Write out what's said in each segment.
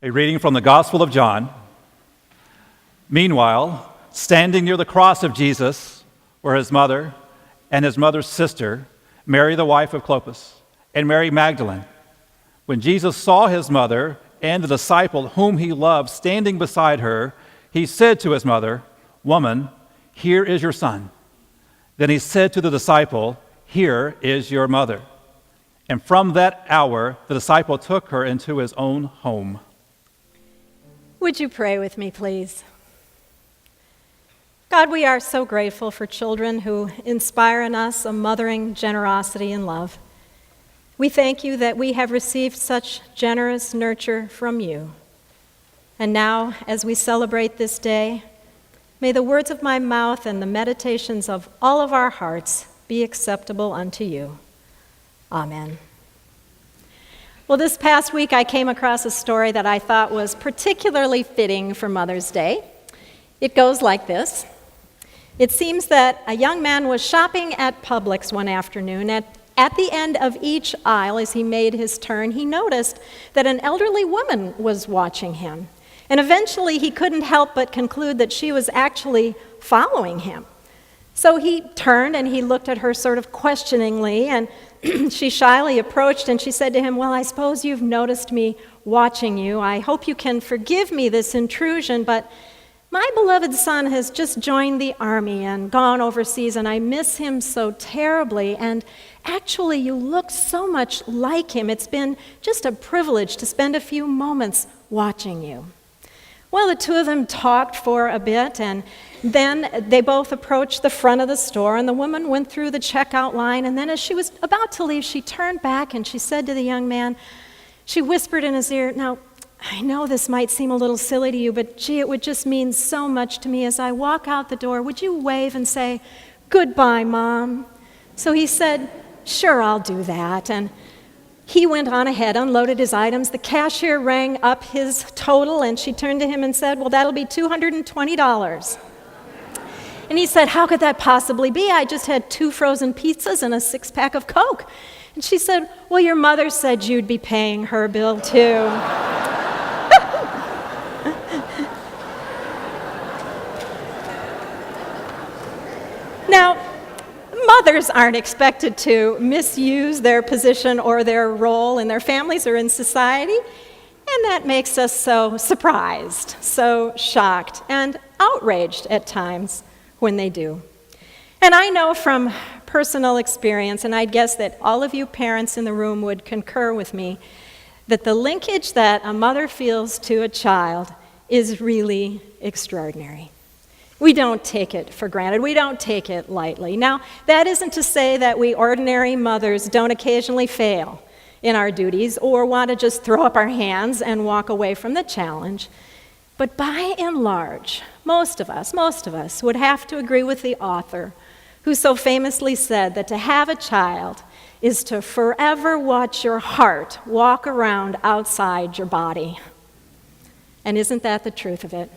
A reading from the Gospel of John. Meanwhile, standing near the cross of Jesus were his mother and his mother's sister, Mary the wife of Clopas, and Mary Magdalene. When Jesus saw his mother and the disciple whom he loved standing beside her, he said to his mother, "Woman, here is your son." Then he said to the disciple, "Here is your mother." And from that hour, the disciple took her into his own home. Would you pray with me, please? God, we are so grateful for children who inspire in us a mothering generosity and love. We thank you that we have received such generous nurture from you. And now, as we celebrate this day, may the words of my mouth and the meditations of all of our hearts be acceptable unto you. Amen. Well, this past week I came across a story that I thought was particularly fitting for Mother's Day. It goes like this. It seems that a young man was shopping at Publix one afternoon. At the end of each aisle, as he made his turn, he noticed that an elderly woman was watching him. And eventually he couldn't help but conclude that she was actually following him. So he turned and he looked at her sort of questioningly, and she shyly approached and she said to him, "Well, I suppose you've noticed me watching you. I hope you can forgive me this intrusion, but my beloved son has just joined the army and gone overseas, and I miss him so terribly, and actually you look so much like him. It's been just a privilege to spend a few moments watching you." Well, the two of them talked for a bit, and then they both approached the front of the store, and the woman went through the checkout line, and then as she was about to leave, she turned back and she said to the young man, she whispered in his ear, "Now, I know this might seem a little silly to you, but gee, it would just mean so much to me. As I walk out the door, would you wave and say, 'Goodbye, Mom'?" So he said, "Sure, I'll do that." And he went on ahead, unloaded his items. The cashier rang up his total, and she turned to him and said, "Well, that'll be $220. And he said, "How could that possibly be? I just had 2 frozen pizzas and a 6-pack of Coke." And she said, "Well, your mother said you'd be paying her bill too." Now, mothers aren't expected to misuse their position or their role in their families or in society, and that makes us so surprised, so shocked, and outraged at times when they do. And I know from personal experience, and I'd guess that all of you parents in the room would concur with me, that the linkage that a mother feels to a child is really extraordinary. We don't take it for granted. We don't take it lightly. Now, that isn't to say that we ordinary mothers don't occasionally fail in our duties or want to just throw up our hands and walk away from the challenge. But by and large, most of us would have to agree with the author who so famously said that to have a child is to forever watch your heart walk around outside your body. And isn't that the truth of it?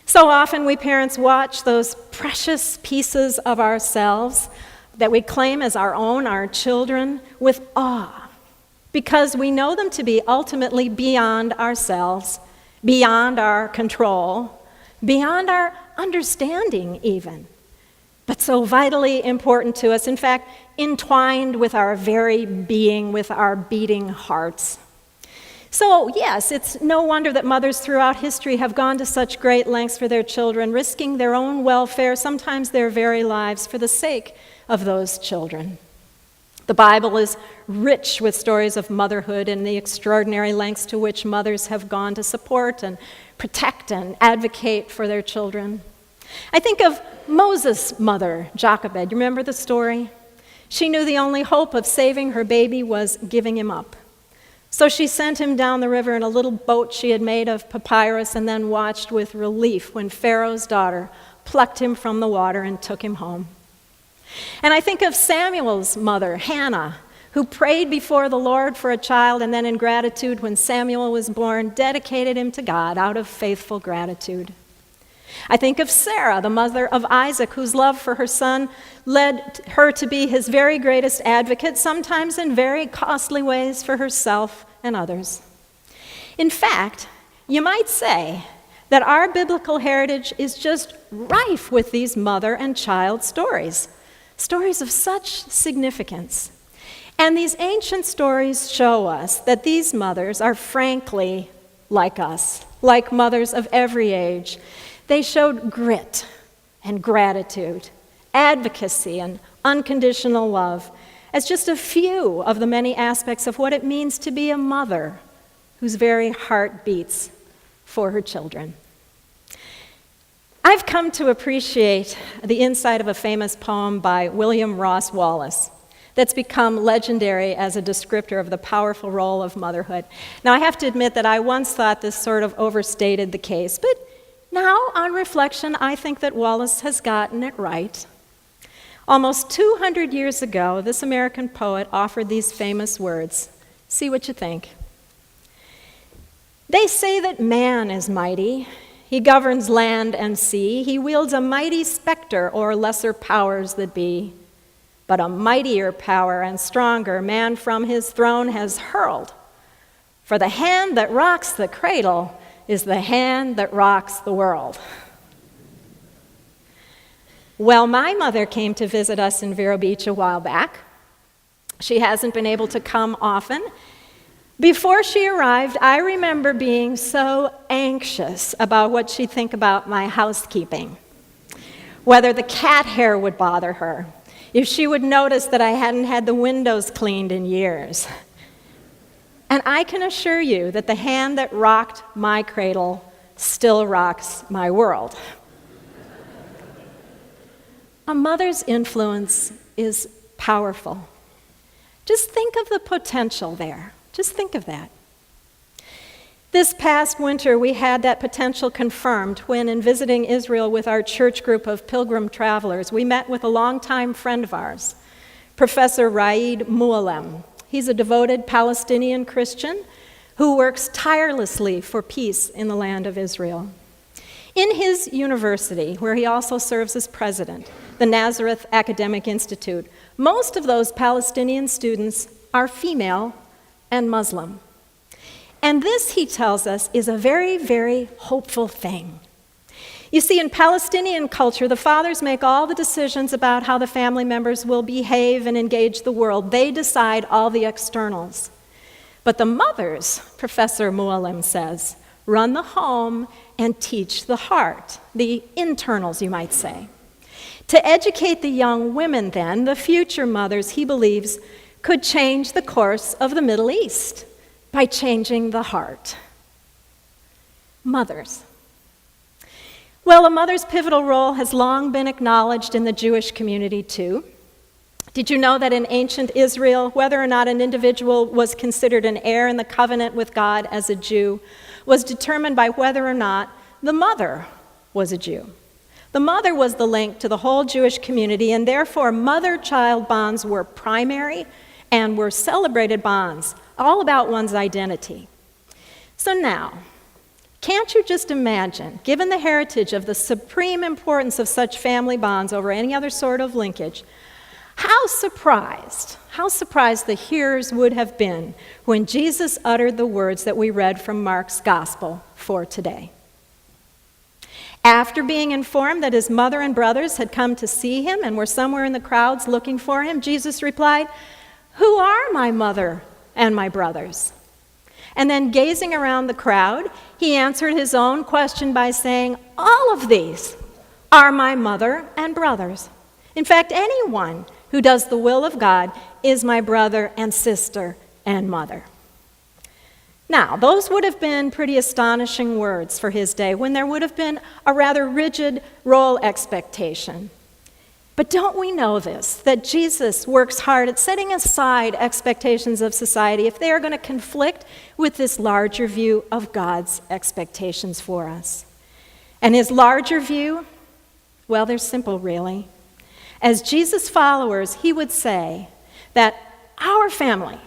So often we parents watch those precious pieces of ourselves that we claim as our own, our children, with awe, because we know them to be ultimately beyond ourselves, beyond our control, beyond our understanding even, but so vitally important to us, in fact, entwined with our very being, with our beating hearts. So yes, it's no wonder that mothers throughout history have gone to such great lengths for their children, risking their own welfare, sometimes their very lives, for the sake of those children. The Bible is rich with stories of motherhood and the extraordinary lengths to which mothers have gone to support and protect and advocate for their children. I think of Moses' mother, Jochebed. You remember the story? She knew the only hope of saving her baby was giving him up. So she sent him down the river in a little boat she had made of papyrus, and then watched with relief when Pharaoh's daughter plucked him from the water and took him home. And I think of Samuel's mother, Hannah, who prayed before the Lord for a child, and then in gratitude, when Samuel was born, dedicated him to God out of faithful gratitude. I think of Sarah, the mother of Isaac, whose love for her son led her to be his very greatest advocate, sometimes in very costly ways for herself and others. In fact, you might say that our biblical heritage is just rife with these mother and child stories, stories of such significance. And these ancient stories show us that these mothers are frankly like us, like mothers of every age. They showed grit and gratitude, advocacy and unconditional love as just a few of the many aspects of what it means to be a mother whose very heart beats for her children. I've come to appreciate the insight of a famous poem by William Ross Wallace that's become legendary as a descriptor of the powerful role of motherhood. Now, I have to admit that I once thought this sort of overstated the case, but now, on reflection, I think that Wallace has gotten it right. Almost 200 years ago, this American poet offered these famous words. See what you think. They say that man is mighty. He governs land and sea. He wields a mighty specter o'er lesser powers that be. But a mightier power and stronger man from his throne has hurled. For the hand that rocks the cradle is the hand that rocks the world. Well, my mother came to visit us in Vero Beach a while back. She hasn't been able to come often. Before she arrived, I remember being so anxious about what she'd think about my housekeeping, whether the cat hair would bother her, if she would notice that I hadn't had the windows cleaned in years. And I can assure you that the hand that rocked my cradle still rocks my world. A mother's influence is powerful. Just think of the potential there. Just think of that. This past winter, we had that potential confirmed when, in visiting Israel with our church group of pilgrim travelers, we met with a longtime friend of ours, Professor Raed Mualem. He's a devoted Palestinian Christian who works tirelessly for peace in the land of Israel. In his university, where he also serves as president, the Nazareth Academic Institute, most of those Palestinian students are female and Muslim. And this, he tells us, is a very, very hopeful thing. You see, in Palestinian culture, the fathers make all the decisions about how the family members will behave and engage the world. They decide all the externals. But the mothers, Professor Mualem says, run the home and teach the heart, the internals, you might say. To educate the young women, then, the future mothers, he believes, could change the course of the Middle East by changing the heart. Mothers. Well, a mother's pivotal role has long been acknowledged in the Jewish community, too. Did you know that in ancient Israel, whether or not an individual was considered an heir in the covenant with God as a Jew was determined by whether or not the mother was a Jew? The mother was the link to the whole Jewish community, and therefore mother-child bonds were primary and were celebrated bonds, all about one's identity. So now, can't you just imagine, given the heritage of the supreme importance of such family bonds over any other sort of linkage, how surprised the hearers would have been when Jesus uttered the words that we read from Mark's gospel for today. After being informed that his mother and brothers had come to see him and were somewhere in the crowds looking for him, Jesus replied, "Who are my mother and my brothers?" And then gazing around the crowd, he answered his own question by saying, "All of these are my mother and brothers. In fact, anyone who does the will of God is my brother and sister and mother." Now, those would have been pretty astonishing words for his day, when there would have been a rather rigid role expectation. But don't we know this, that Jesus works hard at setting aside expectations of society if they are going to conflict with this larger view of God's expectations for us? And his larger view, well, they're simple, really. As Jesus' followers, he would say that our family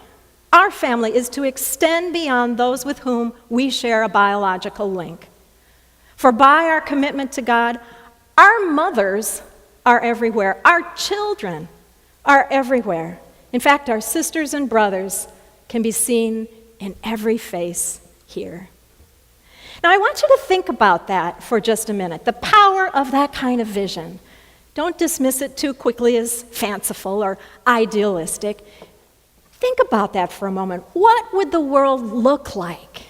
is to extend beyond those with whom we share a biological link. For by our commitment to God, our mothers are everywhere. Our children are everywhere. In fact, our sisters and brothers can be seen in every face here. Now, I want you to think about that for just a minute, the power of that kind of vision. Don't dismiss it too quickly as fanciful or idealistic. Think about that for a moment. What would the world look like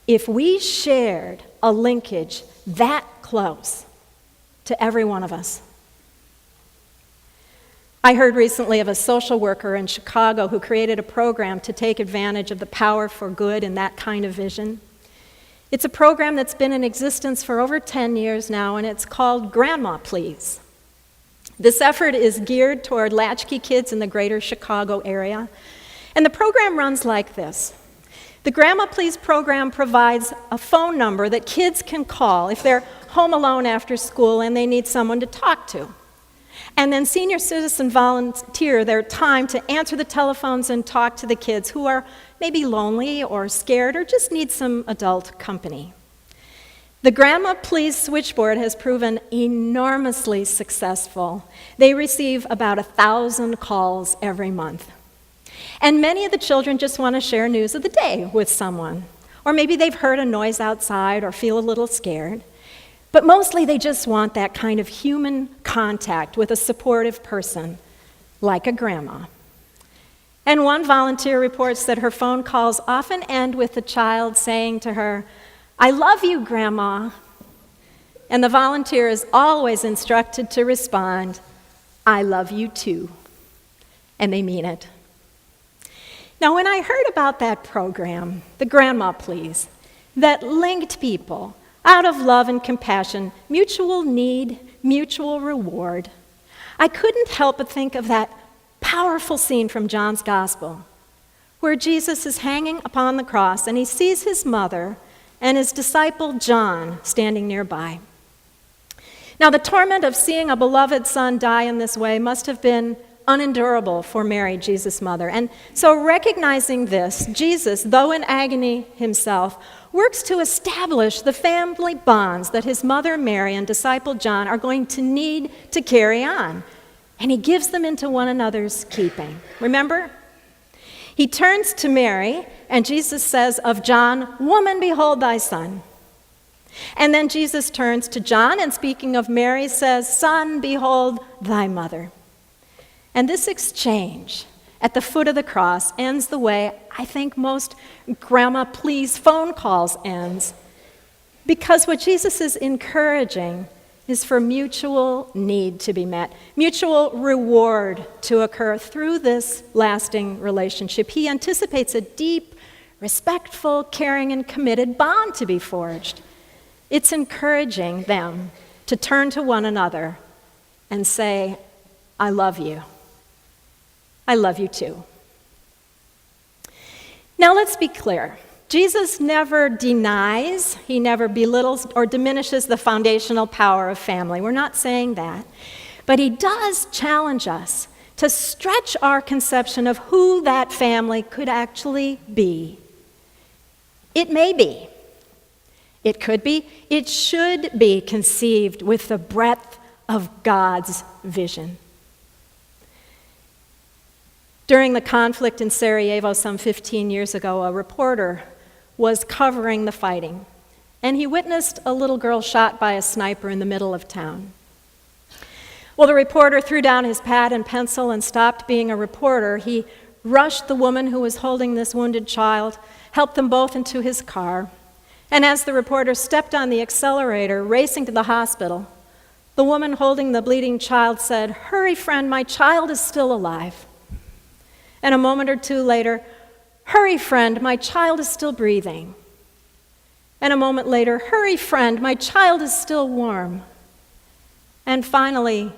if we shared a linkage that close to every one of us? I heard recently of a social worker in Chicago who created a program to take advantage of the power for good in that kind of vision. It's a program that's been in existence for over 10 years now, and it's called Grandma Please. This effort is geared toward latchkey kids in the greater Chicago area, and the program runs like this. The Grandma Please program provides a phone number that kids can call if they're home alone after school and they need someone to talk to. And then senior citizens volunteer their time to answer the telephones and talk to the kids who are maybe lonely or scared or just need some adult company. The Grandma Please switchboard has proven enormously successful. They receive about 1,000 calls every month. And many of the children just want to share news of the day with someone. Or maybe they've heard a noise outside or feel a little scared. But mostly they just want that kind of human contact with a supportive person, like a grandma. And one volunteer reports that her phone calls often end with the child saying to her, "I love you, Grandma." And the volunteer is always instructed to respond, "I love you too." And they mean it. Now, when I heard about that program, the Grandma Please, that linked people out of love and compassion, mutual need, mutual reward, I couldn't help but think of that powerful scene from John's Gospel, where Jesus is hanging upon the cross and he sees his mother and his disciple John standing nearby. Now, the torment of seeing a beloved son die in this way must have been unendurable for Mary, Jesus' mother. And so, recognizing this, Jesus, though in agony himself, works to establish the family bonds that his mother Mary and disciple John are going to need to carry on. And he gives them into one another's keeping. Remember? He turns to Mary, and Jesus says of John, "Woman, behold thy son." And then Jesus turns to John, and speaking of Mary, says, "Son, behold thy mother." And this exchange at the foot of the cross ends the way I think most Grandma Please phone calls ends. Because what Jesus is encouraging is for mutual need to be met, mutual reward to occur through this lasting relationship. He anticipates a deep, respectful, caring, and committed bond to be forged. It's encouraging them to turn to one another and say, "I love you. I love you too." Now let's be clear. Jesus never denies, he never belittles or diminishes the foundational power of family. We're not saying that. But he does challenge us to stretch our conception of who that family could actually be. It may be, it could be, it should be conceived with the breadth of God's vision. During the conflict in Sarajevo some 15 years ago, a reporter was covering the fighting, and he witnessed a little girl shot by a sniper in the middle of town. Well, the reporter threw down his pad and pencil and stopped being a reporter. He rushed the woman who was holding this wounded child, helped them both into his car, and as the reporter stepped on the accelerator, racing to the hospital, the woman holding the bleeding child said, "Hurry, friend, my child is still alive." And a moment or two later, "Hurry, friend, my child is still breathing." And a moment later, "Hurry, friend, my child is still warm." And finally,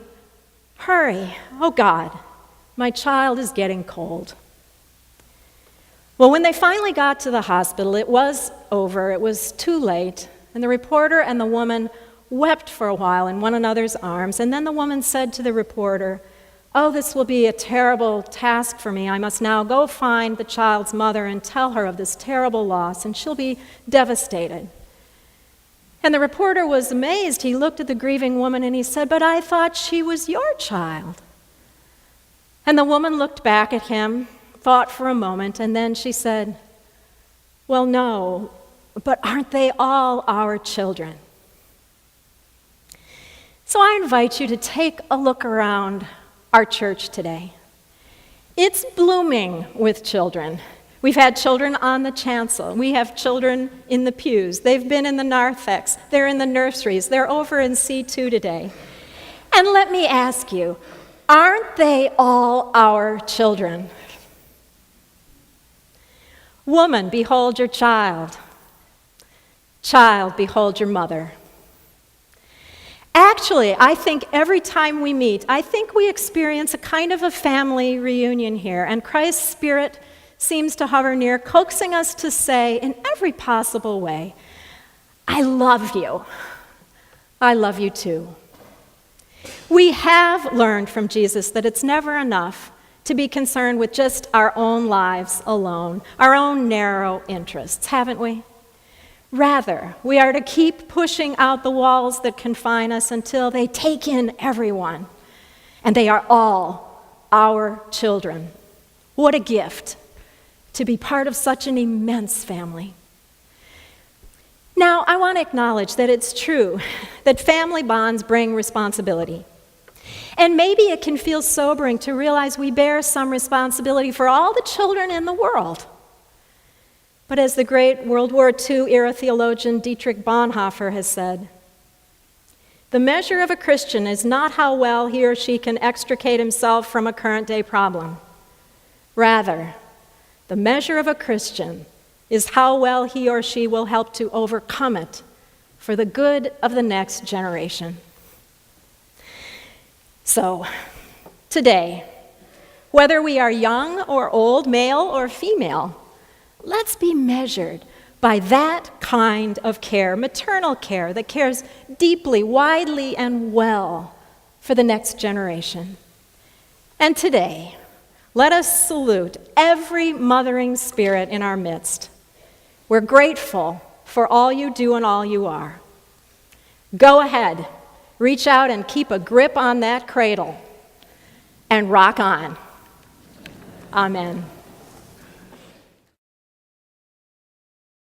"Hurry, oh God, my child is getting cold." Well, when they finally got to the hospital, it was over, it was too late, and the reporter and the woman wept for a while in one another's arms, and then the woman said to the reporter, "Oh, this will be a terrible task for me. I must now go find the child's mother and tell her of this terrible loss, and she'll be devastated." And the reporter was amazed. He looked at the grieving woman and he said, "But I thought she was your child." And the woman looked back at him, thought for a moment, and then she said, Well, no, but aren't they all our children? So I invite you to take a look around our church today. It's blooming with children. We've had children on the chancel. We have children in the pews. They've been in the narthex. They're in the nurseries. They're over in C2 today. And let me ask you, aren't they all our children? Woman, behold your child. Child, behold your mother. Actually, I think every time we meet, I think we experience a kind of a family reunion here, and Christ's Spirit seems to hover near, coaxing us to say in every possible way, I love you. I love you too. We have learned from Jesus that it's never enough to be concerned with just our own lives alone, our own narrow interests, haven't we? Rather, we are to keep pushing out the walls that confine us until they take in everyone, and they are all our children. What a gift to be part of such an immense family. Now, I want to acknowledge that it's true that family bonds bring responsibility. And maybe it can feel sobering to realize we bear some responsibility for all the children in the world. But as the great World War II era theologian Dietrich Bonhoeffer has said, the measure of a Christian is not how well he or she can extricate himself from a current day problem. Rather, the measure of a Christian is how well he or she will help to overcome it for the good of the next generation. So, today, whether we are young or old, male or female, let's be measured by that kind of care, maternal care that cares deeply, widely, and well for the next generation. And today, let us salute every mothering spirit in our midst. We're grateful for all you do and all you are. Go ahead, reach out and keep a grip on that cradle and rock on. Amen.